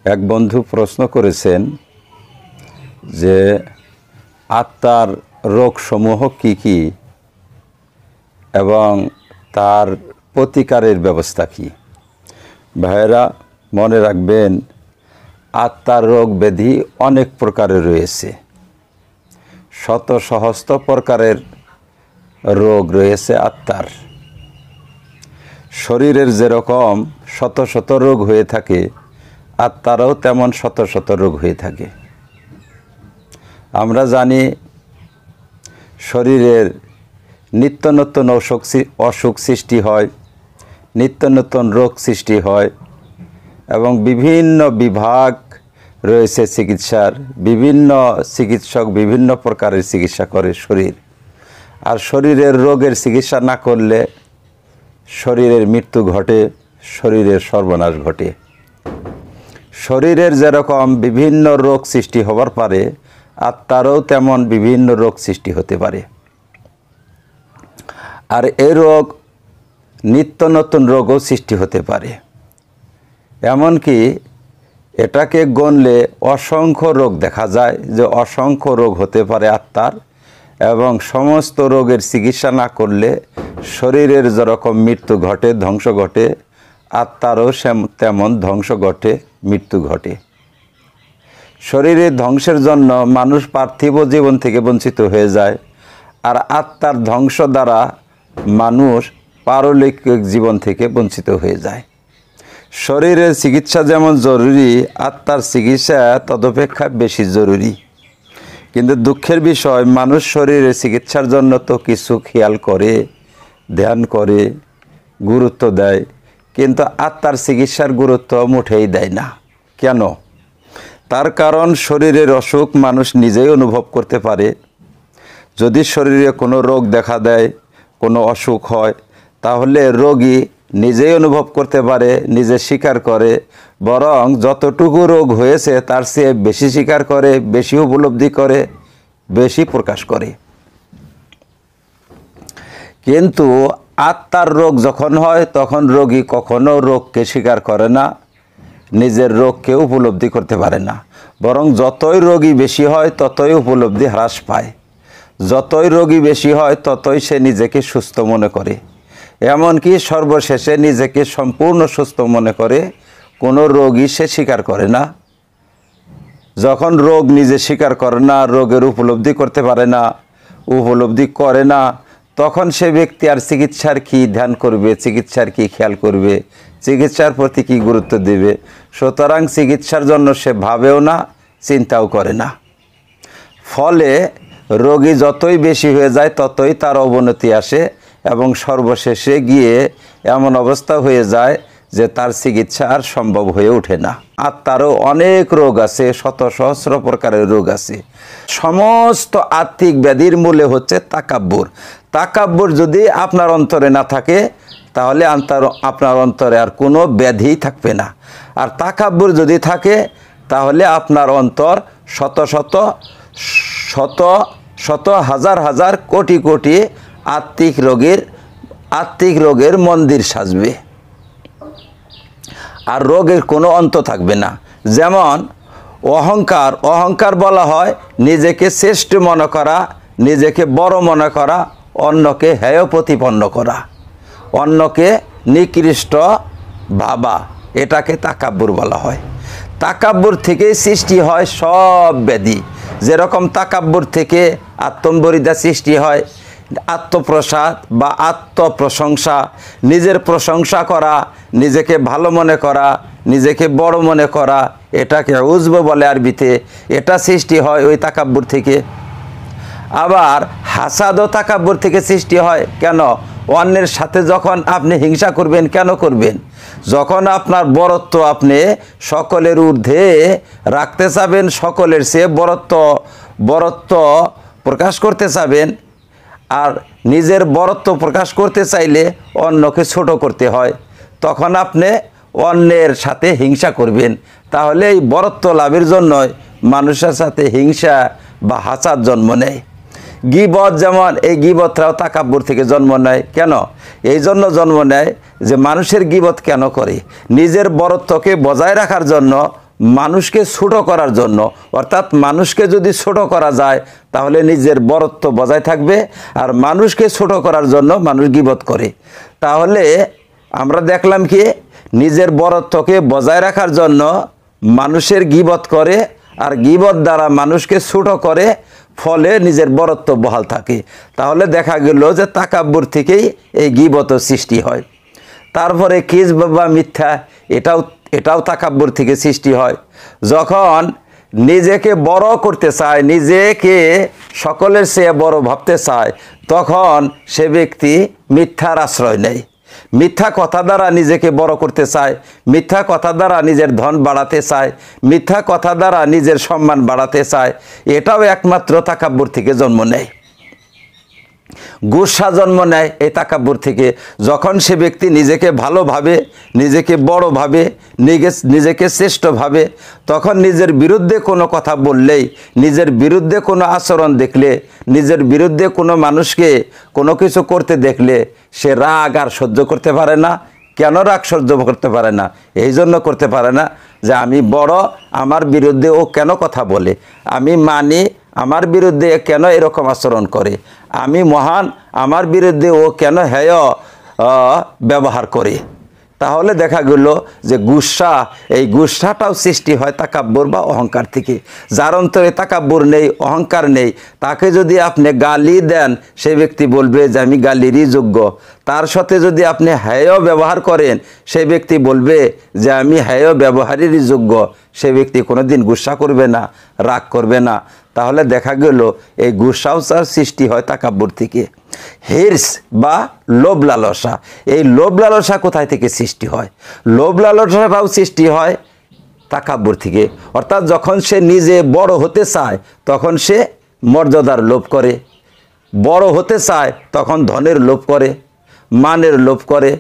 এক বন্ধু প্রশ্ন করেছেন যে আত্মার রোগসমূহ কি কি এবং তার প্রতিকারের ব্যবস্থা কি। ভাইয়েরা মনে রাখবেন, আত্মার রোগ ব্যাধি অনেক প্রকারের রয়েছে, শত সহস্র প্রকারের রোগ রয়েছে আত্মার। শরীরের যেরকম শত শত রোগ হয়ে থাকে, আত্মারও তেমন শত শত রোগ হয়ে থাকে। আমরা জানি শরীরের নিত্য নতুন অসুখ সৃষ্টি হয়, নিত্য নতুন রোগ সৃষ্টি হয় এবং বিভিন্ন বিভাগ রয়েছে চিকিৎসার। বিভিন্ন চিকিৎসক বিভিন্ন প্রকারের চিকিৎসা করে শরীর। আর শরীরের রোগের চিকিৎসা না করলে শরীরের মৃত্যু ঘটে, শরীরের সর্বনাশ ঘটে। শরীরের যেরকম বিভিন্ন রোগ সৃষ্টি হবার পারে, আত্মারও তেমন বিভিন্ন রোগ সৃষ্টি হতে পারে। আর এই রোগ নিত্য নতুন রোগও সৃষ্টি হতে পারে। এমনকি এটাকে গণলে অসংখ্য রোগ দেখা যায়, যে অসংখ্য রোগ হতে পারে আত্মার, এবং সমস্ত রোগের চিকিৎসা না করলে শরীরের যেরকম মৃত্যু ঘটে, ধ্বংস ঘটে, আত্মারও তেমন ধ্বংস ঘটে, মৃত্যু ঘটে। শরীরের ধ্বংসের জন্য মানুষ পার্থিব জীবন থেকে বঞ্চিত হয়ে যায়, আর আত্মার ধ্বংস দ্বারা মানুষ পারলৌকিক জীবন থেকে বঞ্চিত হয়ে যায়। শরীরের চিকিৎসা যেমন জরুরি, আত্মার চিকিৎসা তদপেক্ষা বেশি জরুরি। কিন্তু দুঃখের বিষয়, মানুষ শরীরের চিকিৎসার জন্য তো কিছু খেয়াল করে, ধ্যান করে, গুরুত্ব দেয়, কিন্তু আত্মার চিকিৎসার গুরুত্ব মোটেই দেয় না। কেন? তার কারণ শরীরের অসুখ মানুষ নিজেই অনুভব করতে পারে। যদি শরীরে কোনো রোগ দেখা দেয়, কোনো অসুখ হয়, তাহলে রোগী নিজেই অনুভব করতে পারে, নিজে স্বীকার করে, বরং যতটুকু রোগ হয়েছে তার চেয়ে বেশি স্বীকার করে, বেশি উপলব্ধি করে, বেশি প্রকাশ করে। কিন্তু আত্মার রোগ যখন হয়, তখন রোগী কখনো রোগকে স্বীকার করে না, নিজের রোগকে উপলব্ধি করতে পারে না। বরং যতই রোগী বেশি হয় ততই উপলব্ধি হ্রাস পায়। যতই রোগী বেশি হয় ততই সে নিজেকে সুস্থ মনে করে, এমনকি সর্বশেষে নিজেকে সম্পূর্ণ সুস্থ মনে করে। কোনো রোগী সে স্বীকার করে না। যখন রোগ নিজে স্বীকার করে না, রোগের উপলব্ধি করতে পারে না, উপলব্ধি করে না, তখন সে ব্যক্তি আর চিকিৎসার কি ধ্যান করবে, চিকিৎসার কি খেয়াল করবে, চিকিৎসার প্রতি কি গুরুত্ব দেবে? সুতরাং চিকিৎসার জন্য সে ভাবেও না, চিন্তাও করে না। ফলে রোগী যতই বেশি হয়ে যায় ততই তার অবনতি আসে, এবং সর্বশেষে গিয়ে এমন অবস্থা হয়ে যায় যে তার চিকিৎসা আর সম্ভব হয়ে ওঠে না। আত্মারও অনেক রোগ আছে, শত সহস্র প্রকারের রোগ আছে। সমস্ত আত্মিক ব্যাধির মূলে হচ্ছে তাকাব্বুর। তাকাব্বুর যদি আপনার অন্তরে না থাকে, তাহলে আপনার অন্তরে আর কোনো ব্যাধি থাকবে না। আর তাকাব্বুর যদি থাকে, তাহলে আপনার অন্তর শত শত শত শত হাজার হাজার কোটি কোটি আত্মিক রোগের মন্দির সাজবে, আর রোগের কোনো অন্ত থাকবে না। যেমন অহংকার বলা হয় নিজেকে শ্রেষ্ঠ মনে করা, নিজেকে বড় মনে করা, অন্যকে হেয় প্রতিপন্ন করা, অন্যকে নিকৃষ্ট ভাবা, এটাকে তাকাব্বুর বলা হয়। তাকাব্বুর থেকেই সৃষ্টি হয় সব ব্যাধি। যেরকম তাকাব্বুর থেকে আত্মম্বরিদা সৃষ্টি হয়, আত্মপ্রসাদ বা আত্মপ্রশংসা, নিজের প্রশংসা করা, নিজেকে ভালো মনে করা, নিজেকে বড় মনে করা, এটাকে উজব বলে আরবিতে। এটা সৃষ্টি হয় ওই তাকাব্বুর থেকে। আবার হাসাদও তাকাব্বুর থেকে সৃষ্টি হয়। কেন? অন্যের সাথে যখন আপনি হিংসা করবেন, কেন করবেন? যখন আপনার বরত্ব আপনি সকলের ঊর্ধ্বে রাখতে চাবেন, সকলের চেয়ে বরত্ব প্রকাশ করতে চাবেন, আর নিজের বরত্ব প্রকাশ করতে চাইলে অন্যকে ছোট করতে হয়, তখন আপনি অন্যের সাথে হিংসা করবেন। তাহলে এই বরত্ব লাভের জন্য মানুষের সাথে হিংসা বা হাসাদ জন্ম নেয়। গীবত যেমন, এই গীবতরাও তাকাব্বুর থেকে জন্ম নেয়। কেন? এই জন্য জন্ম নেয় যে মানুষের গীবত কেন করে? নিজের বরত্বকে বজায় রাখার জন্য মানুষকে ছোট করার জন্য, অর্থাৎ মানুষকে যদি ছোট করা যায় তাহলে নিজের বরত্ব বজায় থাকবে। আর মানুষকে ছোট করার জন্য মানুষ গীবত করে। তাহলে আমরা দেখলাম কি, নিজের বরত্বকে বজায় রাখার জন্য মানুষের গীবত করে, আর গীবত দ্বারা মানুষকে ছোট করে, ফলে নিজের বরত্ব বহাল থাকে। তাহলে দেখা গেল যে তাকাব্বুর থেকেই এই গীবত সৃষ্টি হয়। তারপরে কিজব বা মিথ্যা, এটাও তাকাব্বুর থেকে সৃষ্টি হয়। যখন নিজেকে বড় করতে চায়, নিজেকে সকলের চেয়ে বড় ভাবতে চায়, তখন সে ব্যক্তি মিথ্যার আশ্রয় নেয়। মিথ্যা কথা দ্বারা নিজেকে বড় করতে চায়, মিথ্যা কথা দ্বারা নিজের ধন বাড়াতে চায়, মিথ্যা কথা দ্বারা নিজের সম্মান বাড়াতে চায়। এটাও একমাত্র তাকাব্বুর থেকে জন্ম নেয়। গুসা জন্ম নেয় এই তাকাব্বুর থেকে। যখন সে ব্যক্তি নিজেকে ভালো ভাবে, নিজেকে বড় ভাবে, নিজেকে শ্রেষ্ঠ ভাবে, তখন নিজের বিরুদ্ধে কোনো কথা বললেই, নিজের বিরুদ্ধে কোনো আচরণ দেখলে, নিজের বিরুদ্ধে কোনো মানুষকে কোনো কিছু করতে দেখলে সে রাগ আর সহ্য করতে পারে না। কেন রাগ সহ্য করতে পারে না? এই জন্য করতে পারে না যে আমি বড়, আমার বিরুদ্ধে ও কেন কথা বলে, আমি মানি, আমার বিরুদ্ধে কেন এরকম আচরণ করে, আমি মহান, আমার বিরুদ্ধে ও কেন হেয় ব্যবহার করে। তাহলে দেখা গেল যে গুসা, এই গুসাটাও সৃষ্টি হয় তাকাব্বুর বা অহংকার থেকে। যার অন্তরে তাকাব্বুর নেই, অহংকার নেই, তাকে যদি আপনি গালি দেন সেই ব্যক্তি বলবে যে আমি গালিরই যোগ্য। তার সাথে যদি আপনি হেয় ব্যবহার করেন সেই ব্যক্তি বলবে যে আমি হেয় ব্যবহারেরই যোগ্য। সে ব্যক্তি কোনোদিন গুসা করবে না, রাগ করবে না। তাহলে দেখা গেল এই গুসাও সৃষ্টি হয় তাকাব্বুর থেকে। হির্স বা লোভ লালসা, এই লোভ লালসা কোথায় থেকে সৃষ্টি হয়? লোভ লালসাটাও সৃষ্টি হয় তাকাব্বুর থেকে। অর্থাৎ যখন সে নিজে বড় হতে চায় তখন সে মর্যাদার লোভ করে, বড় হতে চায় তখন ধনের লোভ করে, মানের লোভ করে,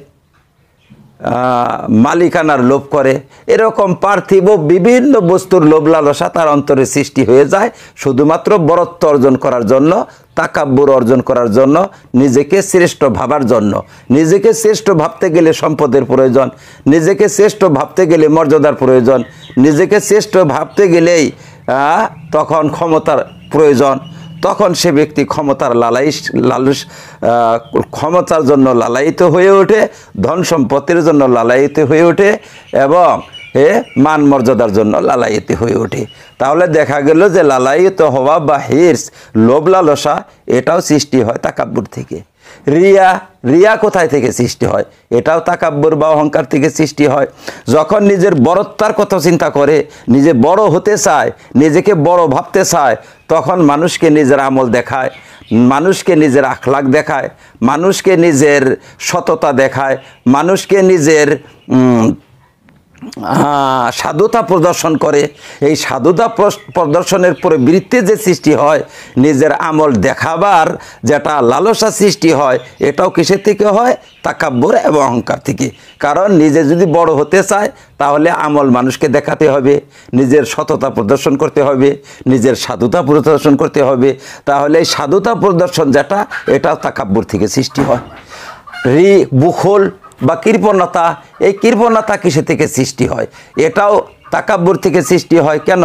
মালিকানার লোভ করে। এরকম পার্থিব বিভিন্ন বস্তুর লোভ লালসা তার অন্তরে সৃষ্টি হয়ে যায় শুধুমাত্র বরত্ব অর্জন করার জন্য, তাকাব্বুর অর্জন করার জন্য, নিজেকে শ্রেষ্ঠ ভাবার জন্য। নিজেকে শ্রেষ্ঠ ভাবতে গেলে সম্পদের প্রয়োজন, নিজেকে শ্রেষ্ঠ ভাবতে গেলে মর্যাদার প্রয়োজন, নিজেকে শ্রেষ্ঠ ভাবতে গেলেই তখন ক্ষমতার প্রয়োজন। তখন সে ব্যক্তি ক্ষমতার লালস, ক্ষমতার জন্য লালায়িত হয়ে ওঠে, ধন সম্পত্তির জন্য লালায়িত হয়ে ওঠে এবং মান মর্যাদার জন্য লালায়িত হয়ে ওঠে। তাহলে দেখা গেল যে লালায়িত হওয়া বা হির্স, লোভ লালসা, এটাও সৃষ্টি হয় তাকাব্বুর থেকে। রিয়া কোথায় থেকে সৃষ্টি হয়? এটাও তাকাব্বুর বা অহংকার থেকে সৃষ্টি হয়। যখন নিজের বড়ত্বার কথা চিন্তা করে, নিজে বড় হতে চায়, নিজেকে বড় ভাবতে চায়, তখন মানুষকে নিজের আমল দেখায়, মানুষকে নিজের আখলাক দেখায়, মানুষকে নিজের সততা দেখায়, মানুষকে নিজের সাধুতা প্রদর্শন করে। এই সাধুতা প্রদর্শনের প্রবৃত্তি যে সৃষ্টি হয়, নিজের আমল দেখাবার যেটা লালসা সৃষ্টি হয়, এটাও কিসের থেকে হয়? তাকাব্বুর এবং অহংকার থেকে। কারণ নিজে যদি বড় হতে চায় তাহলে আমল মানুষকে দেখাতে হবে, নিজের সততা প্রদর্শন করতে হবে, নিজের সাধুতা প্রদর্শন করতে হবে। তাহলে এই সাধুতা প্রদর্শন যেটা, এটাও তাকাব্বুর থেকে সৃষ্টি হয়। বুখল বা কৃপণতা, এই কৃপণতা কিসে থেকে সৃষ্টি হয়? এটাও তাকাব্বুর থেকে সৃষ্টি হয়। কেন?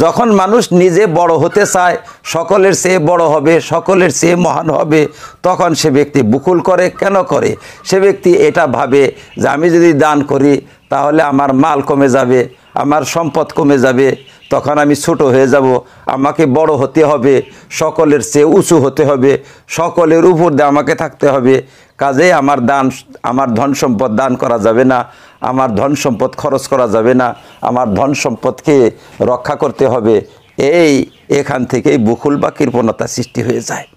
যখন মানুষ নিজে বড় হতে চায়, সকলের চেয়ে বড় হবে, সকলের চেয়ে মহান হবে, তখন সে ব্যক্তি বুকুল করে। কেন করে? সে ব্যক্তি এটা ভাবে যে আমি যদি দান করি তাহলে আমার মাল কমে যাবে, আমার সম্পদ কমে যাবে, তখন আমি ছোট হয়ে যাব, আমাকে বড় হতে হবে, সকলের চেয়ে উঁচু হতে হবে, সকলের উপর দিয়ে আমাকে থাকতে হবে। কাজে আমার ধন সম্পদ দান করা যাবে না, আমার ধন সম্পদ খরচ করা যাবে না, আমার ধন সম্পদকে রক্ষা করতে হবে। এখান থেকেই বুকুল বা কৃপণতা সৃষ্টি হয়ে যায়।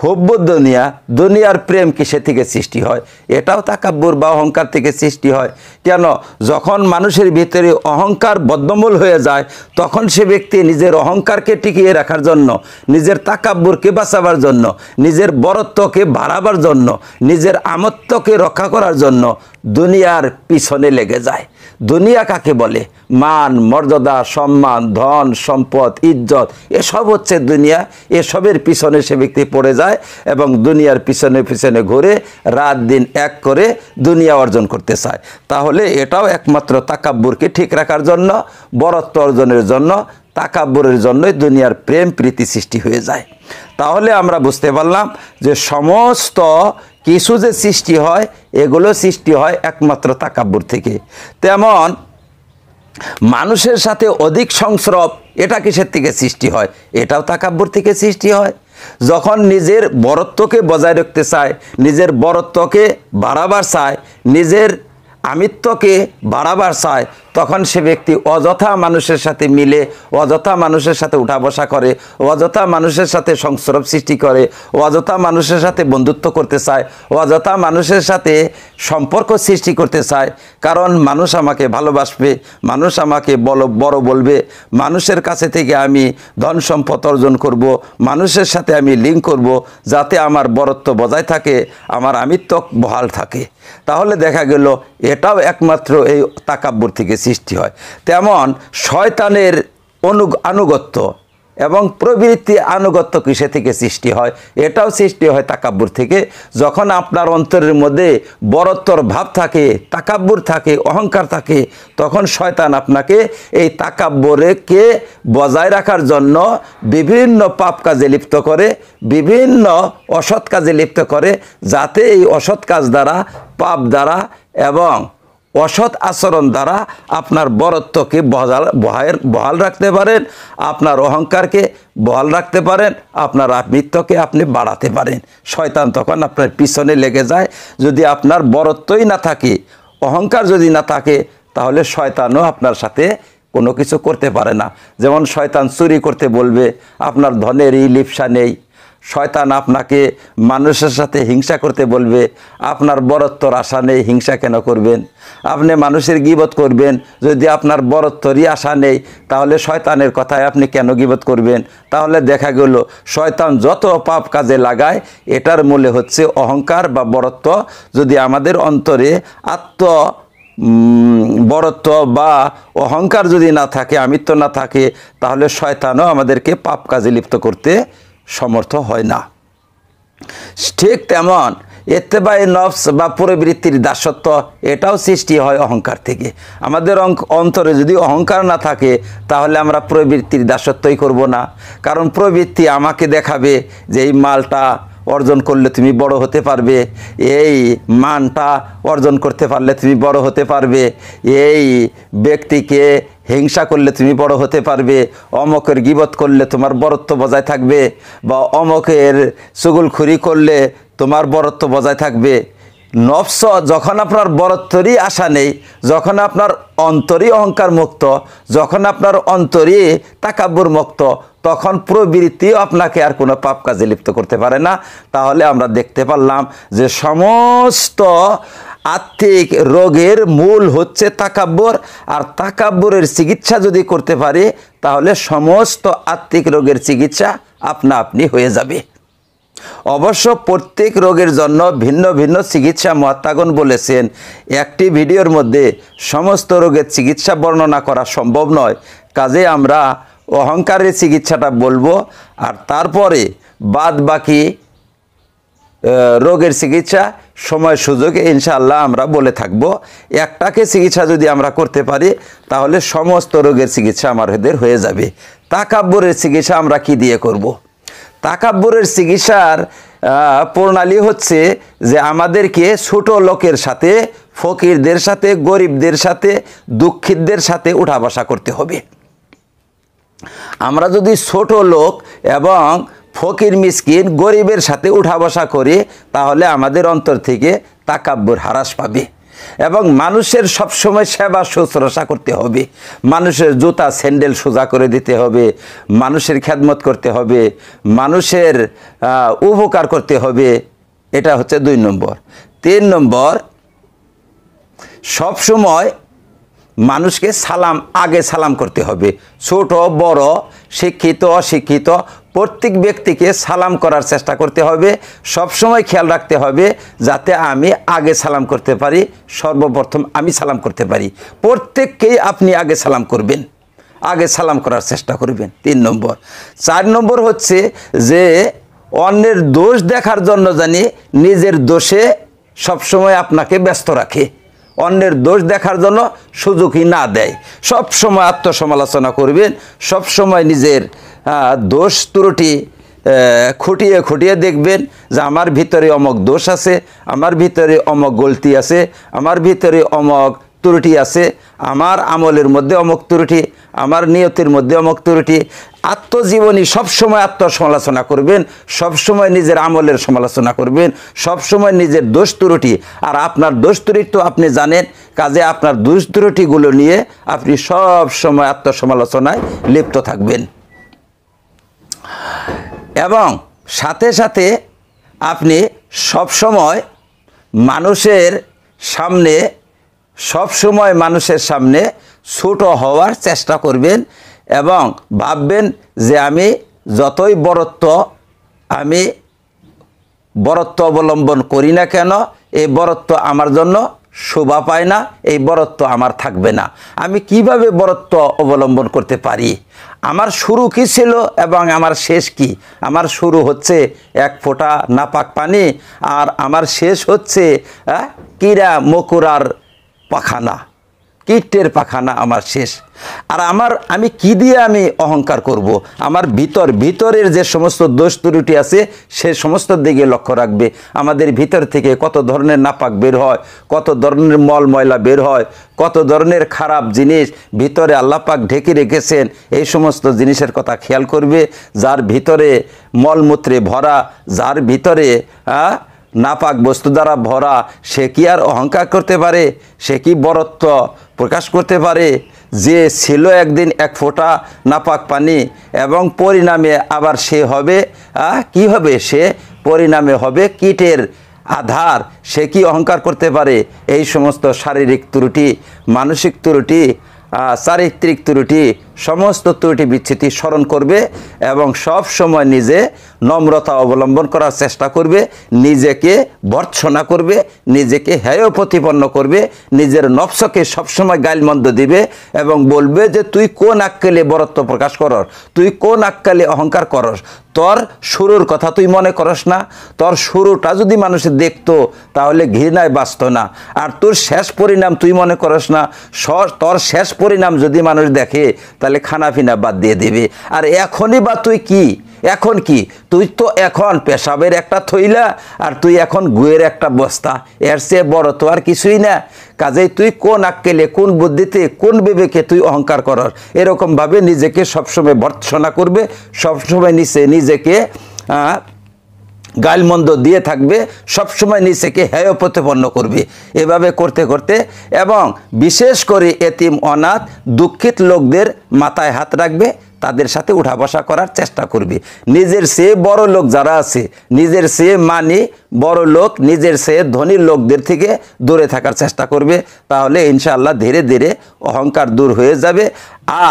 হুব্বুদ দুনিয়া, দুনিয়ার প্রেম কিসে থেকে সৃষ্টি হয়? এটাও তাকাব্বুর বা অহংকার থেকে সৃষ্টি হয়। কেন? যখন মানুষের ভিতরে অহংকার বদ্ধমূল হয়ে যায়, তখন সে ব্যক্তি নিজের অহংকারকে টিকিয়ে রাখার জন্য, নিজের তাকাব্বুরকে বাঁচাবার জন্য, নিজের বরত্বকে বাড়াবার জন্য, নিজের আমত্বকে রক্ষা করার জন্য দুনিয়ার পিছনে লেগে যায়। দুনিয়া কাকে বলে? মান, মর্যাদা, সম্মান, ধন, সম্পদ, ইজ্জত, এসব হচ্ছে দুনিয়া। এসবের পিছনে সে ব্যক্তি পড়ে যায় এবং দুনিয়ার পিছনে পিছনে ঘুরে রাত দিন এক করে দুনিয়া অর্জন করতে চায়। তাহলে এটাও একমাত্র তাকাব্বুরকে ঠিক রাখার জন্য, বরত্ব অর্জনের জন্য, তাকাব্বুরের জন্যই দুনিয়ার প্রেম প্রীতি সৃষ্টি হয়ে যায়। তাহলে আমরা বুঝতে পারলাম যে সমস্ত কিছু যে সৃষ্টি হয়, এগুলো সৃষ্টি হয় একমাত্র তাকাব্বুর থেকে। তেমন মানুষের সাথে অধিক সংস্রব, এটা কিসের থেকে সৃষ্টি হয়? এটাও তাকাব্বুর থেকে সৃষ্টি হয়। যখন নিজের বরত্বকে বজায় রাখতে চায়, নিজের বরত্বকে বাড়াবার চায়, নিজের আমিত্বকে বাড়াবার চায়, তখন সে ব্যক্তি অযথা মানুষের সাথে মিলে, অযথা মানুষের সাথে উঠা বসা করে, অযথা মানুষের সাথে সংস্রব সৃষ্টি করে, অযথা মানুষের সাথে বন্ধুত্ব করতে চায়, অযথা মানুষের সাথে সম্পর্ক সৃষ্টি করতে চায়। কারণ মানুষ আমাকে ভালোবাসবে, মানুষ আমাকে বড় বলবে, মানুষের কাছে থেকে আমি ধন সম্পদ অর্জন করব, মানুষের সাথে আমি লিঙ্ক করব, যাতে আমার বরত্ব বজায় থাকে, আমার আমিত্ব বহাল থাকে। তাহলে দেখা গেল এটাও একমাত্র এই তাকাব্বুর থেকে সৃষ্টি হয়। তেমন শয়তানের আনুগত্য এবং প্রবৃত্তি আনুগত্য কিসে থেকে সৃষ্টি হয়? এটাও সৃষ্টি হয় তাকাব্বুর থেকে। যখন আপনার অন্তরের মধ্যে বরত্বর ভাব থাকে, তাকাব্বুর থাকে, অহংকার থাকে, তখন শয়তান আপনাকে এই তাকাব্বুরকে বজায় রাখার জন্য বিভিন্ন পাপ কাজে লিপ্ত করে, বিভিন্ন অসৎ কাজে লিপ্ত করে, যাতে এই অসৎ কাজ দ্বারা, পাপ দ্বারা এবং অসৎ আচরণ দ্বারা আপনার বরত্বকে বহাল রাখতে পারেন, আপনার অহংকারকে বহাল রাখতে পারেন, আপনার আমিত্বকে আপনি বাড়াতে পারেন। শয়তান তখন আপনার পিছনে লেগে যায়। যদি আপনার বরত্বই না থাকে, অহংকার যদি না থাকে, তাহলে শয়তানও আপনার সাথে কোনো কিছু করতে পারে না। যেমন শয়তান চুরি করতে বলবে, আপনার ধনেরই লিপ্সা নেই। শয়তান আপনাকে মানুষের সাথে হিংসা করতে বলবে, আপনার বরত্বর আশা নেই, হিংসা কেন করবেন? আপনি মানুষের গীবত করবেন, যদি আপনার বরত্বরই আশা নেই, তাহলে শয়তানের কথায় আপনি কেন গীবত করবেন? তাহলে দেখা গেল শয়তান যত পাপ কাজে লাগায়, এটার মূলে হচ্ছে অহংকার বা বরত্ব। যদি আমাদের অন্তরে বরত্ব বা অহংকার যদি না থাকে, আমিত্ব না থাকে, তাহলে শয়তানও আমাদেরকে পাপ কাজে লিপ্ত করতে সমর্থ হয় না। ঠিক তেমন ইত্তেবায়ে নফস বা প্রবৃত্তির দাসত্ব, এটাও সৃষ্টি হয় অহংকার থেকে। আমাদের অন্তরে যদি অহংকার না থাকে, তাহলে আমরা প্রবৃত্তির দাসত্বই করব না। কারণ প্রবৃত্তি আমাকে দেখাবে যে এই মালটা অর্জন করলে তুমি বড় হতে পারবে, এই মানটা অর্জন করতে পারলে তুমি বড় হতে পারবে, এই ব্যক্তিকে হিংসা করলে তুমি বড় হতে পারবে, অমকের গীবত করলে তোমার বরত্ব বজায় থাকবে, বা অমকের চুগলখুরি করলে তোমার বরত্ব বজায় থাকবে। নফস যখন আপনার বরত্বরই আশা নেই, যখন আপনার অন্তরই অহংকার মুক্ত, যখন আপনার অন্তরই তাকাব্বুর মুক্ত, তখন প্রবৃত্তিও আপনাকে আর কোনো পাপ কাজে লিপ্ত করতে পারে না। তাহলে আমরা দেখতে পারলাম যে সমস্ত আত্মিক রোগের মূল হচ্ছে তাকাব্বুর। আর তাকাব্বুরের চিকিৎসা যদি করতে পারি, তাহলে সমস্ত আত্মিক রোগের চিকিৎসা আপনা আপনি হয়ে যাবে। অবশ্য প্রত্যেক রোগের জন্য ভিন্ন ভিন্ন চিকিৎসা মুহাত্তাগণ বলেছেন। একটি ভিডিওর মধ্যে সমস্ত রোগের চিকিৎসা বর্ণনা করা সম্ভব নয়, কাজে আমরা অহংকারের চিকিৎসাটা বলবো, আর তারপরে বাদ বাকি রোগের চিকিৎসা সময় সুযোগে ইনশাআল্লাহ আমরা বলে থাকব। একটাকে চিকিৎসা যদি আমরা করতে পারি, তাহলে সমস্ত রোগের চিকিৎসা আমাদের হয়ে যাবে। তাকাব্বুরের চিকিৎসা আমরা কি দিয়ে করব? তাকাব্বুরের চিকিৎসার প্রণালী হচ্ছে যে আমাদেরকে ছোট লোকের সাথে, ফকিরদের সাথে, গরিবদের সাথে, দুঃখীদের সাথে উঠা বসা করতে হবে। আমরা যদি ছোট লোক এবং ফকির মিসকিন গরিবের সাথে উঠা বসা করি, তাহলে আমাদের অন্তর থেকে তাকাব্বুর হ্রাস পাবে। এবং মানুষের সবসময় সেবা শুশ্রূষা করতে হবে, মানুষের জুতা স্যান্ডেল সোজা করে দিতে হবে, মানুষের খেদমত করতে হবে, মানুষের উপকার করতে হবে। এটা হচ্ছে 2 নম্বর। 3 নম্বর, সবসময় মানুষকে সালাম আগে সালাম করতে হবে। ছোট বড়, শিক্ষিত অশিক্ষিত প্রত্যেক ব্যক্তিকে সালাম করার চেষ্টা করতে হবে। সবসময় খেয়াল রাখতে হবে যাতে আমি আগে সালাম করতে পারি, সর্বপ্রথম আমি সালাম করতে পারি। প্রত্যেককেই আপনি আগে সালাম করবেন, আগে সালাম করার চেষ্টা করবেন। 3 নম্বর। 4 নম্বর হচ্ছে যে অন্যের দোষ দেখার জন্য জানি নিজের দোষে সবসময় আপনাকে ব্যস্ত রাখে, অন্যের দোষ দেখার জন্য সুযোগই না দেয়। সব সময় আত্মসমালোচনা করবেন, সব সময় নিজের দোষ ত্রুটি খুঁটিয়ে খুঁটিয়ে দেখবেন যে আমার ভিতরে অমক দোষ আছে, আমার ভিতরে অমক গলতি আছে, আমার ভিতরে অমক ত্রুটি আছে, আমার আমলের মধ্যে অমক ত্রুটি, আমার নিয়তের মধ্যে অমক ত্রুটি। আত্মজীবনী সবসময় আত্মসমালোচনা করবেন, সবসময় নিজের আমলের সমালোচনা করবেন, সবসময় নিজের দোষ ত্রুটি। আর আপনার দোষ ত্রুটি তো আপনি জানেন, কাজে আপনার দোষ ত্রুটিগুলো নিয়ে আপনি সব সময় আত্মসমালোচনায় লিপ্ত থাকবেন। এবং সাথে সাথে আপনি সবসময় মানুষের সামনে ছোট হওয়ার চেষ্টা করবেন এবং ভাববেন যে আমি যতই বরত্ব অবলম্বন করি না কেন, এই বরত্ব আমার জন্য শোভা পায় না, এই বরত্ব আমার থাকবে না। আমি কিভাবে বরত্ব অবলম্বন করতে পারি? আমার শুরু কি ছিল এবং আমার শেষ কি? আমার শুরু হচ্ছে 1 ফোঁটা নাপাক পানি, আর আমার শেষ হচ্ছে কিরা মকুরার পাখানা, কীটের পাখানা আমার শেষ। আর আমি কি দিয়ে আমি অহংকার করব? আমার ভিতরের যে সমস্ত দোষ ত্রুটি আছে সে সমস্ত দিকে লক্ষ্য রাখবে। আমাদের ভিতর থেকে কত ধরনের নাপাক বের হয়, কত ধরনের মল ময়লা বের হয়, কত ধরনের খারাপ জিনিস ভিতরে আল্লাহ পাক ঢেকে রেখেছেন, এই সমস্ত জিনিসের কথা খেয়াল করবে। যার ভিতরে মলমূত্রে ভরা, যার ভিতরে নাপাক বস্তু দ্বারা ভরা, সে কি আর অহংকার করতে পারে? সে কি বরত্ব প্রকাশ করতে পারে? যে ছিল একদিন 1 ফোঁটা নাপাক পানি এবং পরিণামে আবার সে হবে কি হবে? সে পরিণামে হবে কীটের আধার। সে কি অহংকার করতে পারে? এই সমস্ত শারীরিক ত্রুটি, মানসিক ত্রুটি, চারিত্রিক ত্রুটি, সমস্ত ত্রুটি বিচ্যুতি স্মরণ করবে এবং সব সময় নিজে নম্রতা অবলম্বন করার চেষ্টা করবে, নিজেকে ভর্ৎসনা করবে, নিজেকে হেয় প্রতিপন্ন করবে, নিজের নফসকে সবসময় গাইলমন্দ দিবে এবং বলবে যে তুই কোন আক্কেলে বরত্ব প্রকাশ করস, তুই কোন আক্কেলে অহংকার করস, তোর শুরুর কথা তুই মনে করস না? তোর শুরুটা যদি মানুষে দেখতো তাহলে ঘৃণায় বাঁচত না। আর তোর শেষ পরিণাম তুই মনে করস না? তোর শেষ পরিণাম যদি মানুষ দেখে তাহলে খানাপিনা বাদ দিয়ে দেবে। আর এখনই বা তুই কি? এখন কি? তুই তো এখন পেশাবের একটা থইলা আর তুই এখন গুয়ের একটা বস্তা, এর চেয়ে বড় তো আর কিছুই না। কাজেই তুই কোন আক্কেলে, কোন বুদ্ধিতে, কোন বিবেকে তুই অহংকার করস? এরকমভাবে নিজেকে সবসময় ভর্ৎসনা করবে, সবসময় নিজেকে গালমন্দ দিয়ে থাকবে, সবসময় নিজেকে হেয় প্রতিপন্ন করবে। এভাবে করতে করতে এবং বিশেষ করে এতিম অনাথ দুঃখিত লোকদের মাথায় হাত রাখবে, তাদের সাথে উঠা বসা করার চেষ্টা করবে। নিজের চেয়ে বড় লোক যারা আছে, নিজের চেয়ে বড় লোক, নিজের চেয়ে ধনী লোকদের থেকে দূরে থাকার চেষ্টা করবে। তাহলে ইনশাআল্লাহ ধীরে ধীরে অহংকার দূর হয়ে যাবে।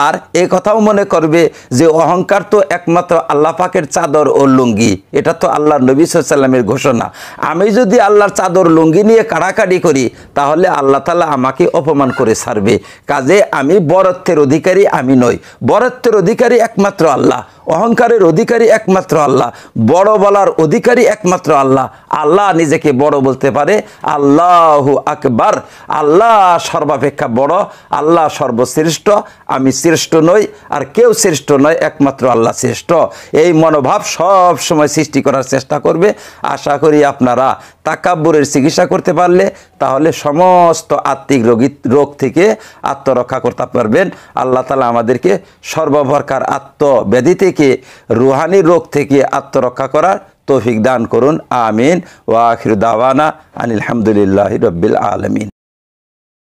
আর এই কথাও মনে করবে যে অহংকার তো একমাত্র আল্লাহ পাকের চাদর ও লুঙ্গি, এটা তো আল্লাহর নবী সাল্লাল্লাহু আলাইহি ওয়াসাল্লামের ঘোষণা। আমি যদি আল্লাহর চাদর লুঙ্গি নিয়ে কাড়াকাড়ি করি তাহলে আল্লাহ তাআলা আমাকে অপমান করে ছাড়বে। কাজে আমি বরত্বের অধিকারী আমি নই, বরত্বের অধিকারী একমাত্র আল্লাহ, অহংকারের অধিকারী একমাত্র আল্লাহ, বড় বলার অধিকারী একমাত্র আল্লাহ। আল্লাহ নিজেকে বড় বলতে পারে, আল্লাহু আকবার, আল্লাহ সর্বাপেক্ষা বড়, আল্লাহ সর্বশ্রেষ্ঠ, আমি শ্রেষ্ঠ নই আর কেউ শ্রেষ্ঠ নয়, একমাত্র আল্লাহ শ্রেষ্ঠ। এই মনোভাব সব সময় সৃষ্টি করার চেষ্টা করবে। আশা করি আপনারা তাকাব্বুরের চিকিৎসা করতে পারলে তাহলে সমস্ত আত্মিক রোগ থেকে আত্মরক্ষা করতে পারবেন। আল্লাহ তাআলা আমাদেরকে সর্বপ্রকার আত্মব্যাধি থেকে, রুহানি রোগ থেকে আত্মরক্ষা করার তৌফিক দান করুন। আমিন। ওয়া আখিরু দাওয়ানা আনিল হামদুলিল্লাহি রাব্বিল আলামিন।